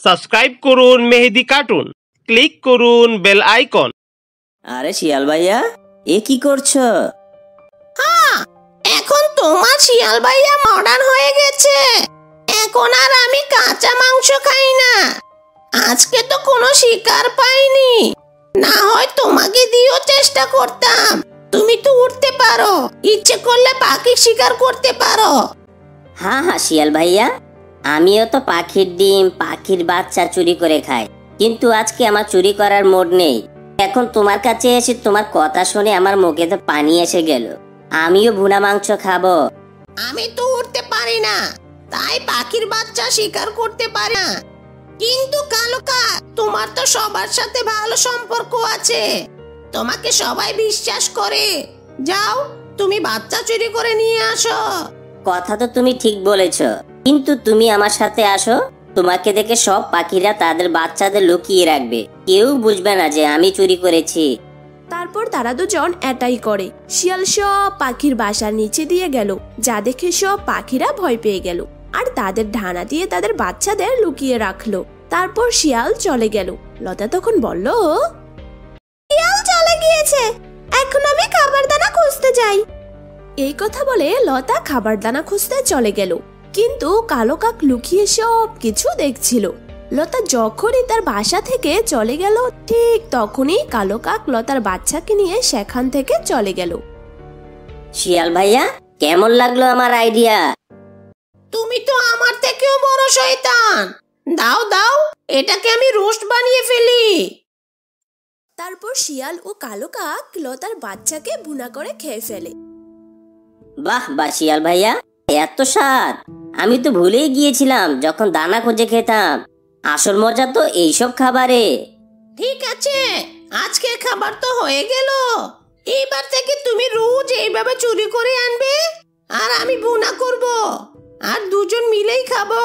Subscribe করুন মেহেদি cartoon, click করুন bell icon. আরে শিয়াল ভাইয়া, এ কি করছো? এখন তোমার শিয়াল ভাইয়া মডার্ন হয়ে গেছে। এখন আর আমি কাঁচা মাংস খাই না। আজকে তো কোনো শিকার পাইনি, না হয় তোমাকে দিয়েও চেষ্টা করতাম। তুমি তো উঠতে পারো, ইচ্ছে করলে পাখি শিকার করতে পারো। হ্যাঁ শিয়াল ভাইয়া, আমিও তো পাখির ডিম, পাখির বাচ্চা চুরি করে খাই, কিন্তু আজকে আমার চুরি করার মুড নেই। এখন তোমার কাছে এসে তোমার কথা শুনে আমার মুখে তো পানি এসে গেল। আমিও ভুনা মাংস খাবো। আমি তো উঠতে পারি না, তাই পাখির বাচ্চা শিকার করতে পারি না। কিন্তু কালো কাক, তোমার তো সবার সাথে ভালো সম্পর্ক আছে, তোমাকে সবাই বিশ্বাস করে। যাও, তুমি বাচ্চা চুরি করে নিয়ে আসো। কথা তো তুমি ঠিক বলেছ, কিন্তু তুমি আমার সাথে আসো। তোমাকে দেখে সব পাখিরা তাদের বাচ্চাদের লুকিয়ে রাখবে, কেউ বুঝবে না যে আমি চুরি করেছি। তারপর তারা দুজন এটাই করে। শিয়াল সব পাখির বাসার নিচে দিয়ে গেল, যা দেখে সব পাখিরা ভয় পেয়ে গেল আর তাদের ঢানা দিয়ে তাদের বাচ্চাদের লুকিয়ে রাখলো। তারপর শিয়াল চলে গেল। লতা তখন বলল, শিয়াল চলে গিয়েছে, এখন আমি খাবার দানা খুঁজতে যাই। এই কথা বলে লতা খাবার দানা খুঁজতে চলে গেল, কিন্তু কালো কাক লুকিয়ে সব কিছু দেখছিল। লতা যখনই তার বাসা থেকে চলে গেল, ঠিক তখনই কালো কাক লতার বাচ্চাকে নিয়ে সেখান থেকে চলে গেল। শিয়াল ভাইয়া, কেমন লাগলো আমার আইডিয়া? তুমি তো আমার থেকেও বড় শয়তান। দাও দাও, এটাকে আমি রোস্ট বানিয়ে ফেলি। তারপর শিয়াল ও কালো কাক লতার বাচ্চাকে ভুনা করে খেয়ে ফেলে। বাহ বাহ শিয়াল ভাইয়া, এত স্বাদ! আমি তো ভুলেই গিয়েছিলাম যখন দানা খুঁজে খেতাম। আসল মজা তো এইসব খাবারে। ঠিক আছে, আজকের খাবার তো হয়ে গেল। এইবার থেকে তুমি রোজ এইভাবে চুরি করে আনবে, আর আমি ভুনা করব, আর দুজন মিলেই খাবো।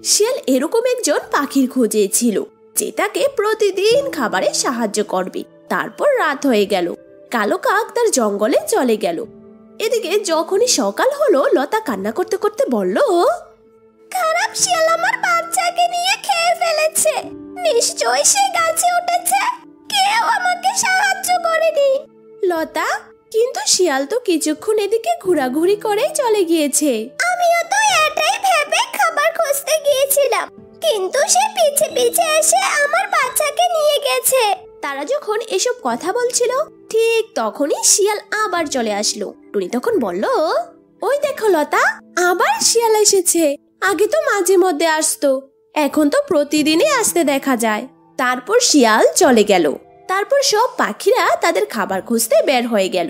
শিয়াল এরকম একজন পাখির খোঁজে ছিল, যে তাকে প্রতিদিন খাবারে সাহায্য করবে। তারপর রাত হয়ে গেল, কালো কাক তার জঙ্গলে চলে গেল। এদিকে যখনই সকাল হলো, লতা কান্না করতে করতে বলল, খারাপ শিয়াল আমার বাচ্চাকে নিয়ে খেয়ে ফেলেছে। নিশ্চয়ই সে গাছে উঠেছে, কেউ আমাকে সাহায্য করেনি। লতা, কিন্তু শিয়াল তো কিছুক্ষণ এদিকে ঘোরাঘুরি করেই চলে গিয়েছে। আমিও তো এটাই ভেবে খাবার খুঁজতে গিয়েছিলাম, কিন্তু সে পিছে পিছে এসে আমার বাচ্চাকে নিয়ে গেছে। তারা যখন এসব কথা বলছিল, ঠিক তখনই শিয়াল আবার চলে আসলো। টুনি তখন বলল, ওই দেখো লতা, আবার শিয়াল এসেছে। আগে তো মাঝে মধ্যে আসতো, এখন তো প্রতিদিনই আসতে দেখা যায়। তারপর শিয়াল চলে গেল। তারপর সব পাখিরা তাদের খাবার খুঁজতে বের হয়ে গেল,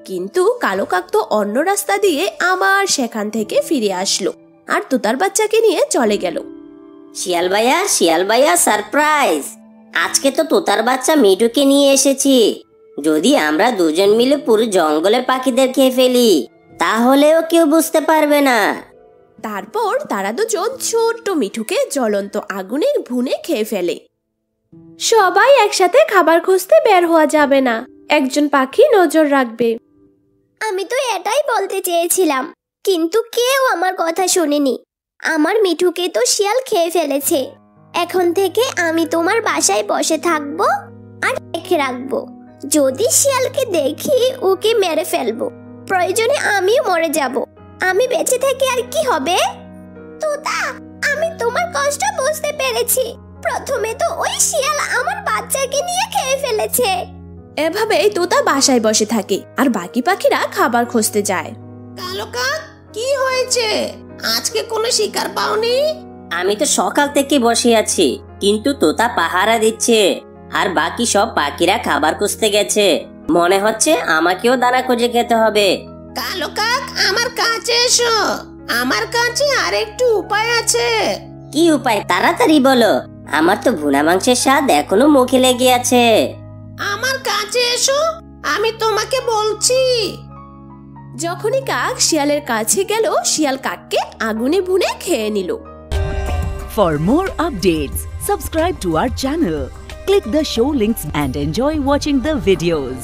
কিন্তু কালো কাক তো অন্য রাস্তা দিয়ে আবার সেখান থেকে ফিরে আসলো আর তোতার বাচ্চাকে নিয়ে চলে গেল। শিয়াল ভাইয়া সারপ্রাইজ! আজকে তো তোতার বাচ্চা মিঠুকে নিয়ে এসেছি। যদি আমরা দুজন মিলে পুরো জঙ্গলের পাখিদের খেয়ে ফেলি, তাহলেও কেউ বুঝতে পারবে না। তারপর তারা দুজন ছোট্ট মিঠুকে জ্বলন্ত আগুনের ভুনে খেয়ে ফেলে। সবাই একসাথে খাবার খুঁজতে বের হওয়া যাবে না, একজন পাখি নজর রাখবে। আমি তো এটাই বলতে চেয়েছিলাম, কিন্তু কেউ আমার কথা শোনেনি। আমার মিঠুকে তো শিয়াল খেয়ে ফেলেছে। এখন থেকে আমি তোমার বাসায় বসে থাকবো আর দেখে রাখবো। যদি শিয়ালকে দেখি, ওকে মেরে ফেলবো। প্রয়োজনে আমিও মরে যাব। আমি বেঁচে থেকে আর কি হবে? তোতা, আমি তোমার কষ্ট বুঝতে পেরেছি। প্রথমে তো ওই শিয়াল আমার বাচ্চাকে নিয়ে খেয়ে ফেলেছে। এভাবেই তোতা বাসায় বসে থাকে আর বাকি পাখিরা খাবার খুঁজতে যায়। কালো কাক, কি হয়েছে? আজকে কোনো শিকার পাওনি? আমি তো সকাল থেকে বসে আছি, কিন্তু তোতা পাহারা দিচ্ছে আর বাকি সব পাখিরা খাবার খুঁজতে গেছে। মনে হচ্ছে আমাকেও দানা খুঁজে খেতে হবে। কালো কাক, আমার কাছে এসো। আমার কাছে আরেকটু উপায় আছে। কি উপায়? তাড়াতাড়ি বলো, আমার তো ভুনা মাংসের স্বাদ এখনো মুখে লেগে আছে। আমার কাছে এসো, আমি তোমাকে বলছি। যখনই কাক শিয়ালের কাছে গেল, শিয়াল কাককে আগুনে ভুনে খেয়ে নিল। For more updates, subscribe to our channel, click the show links and enjoy watching the videos.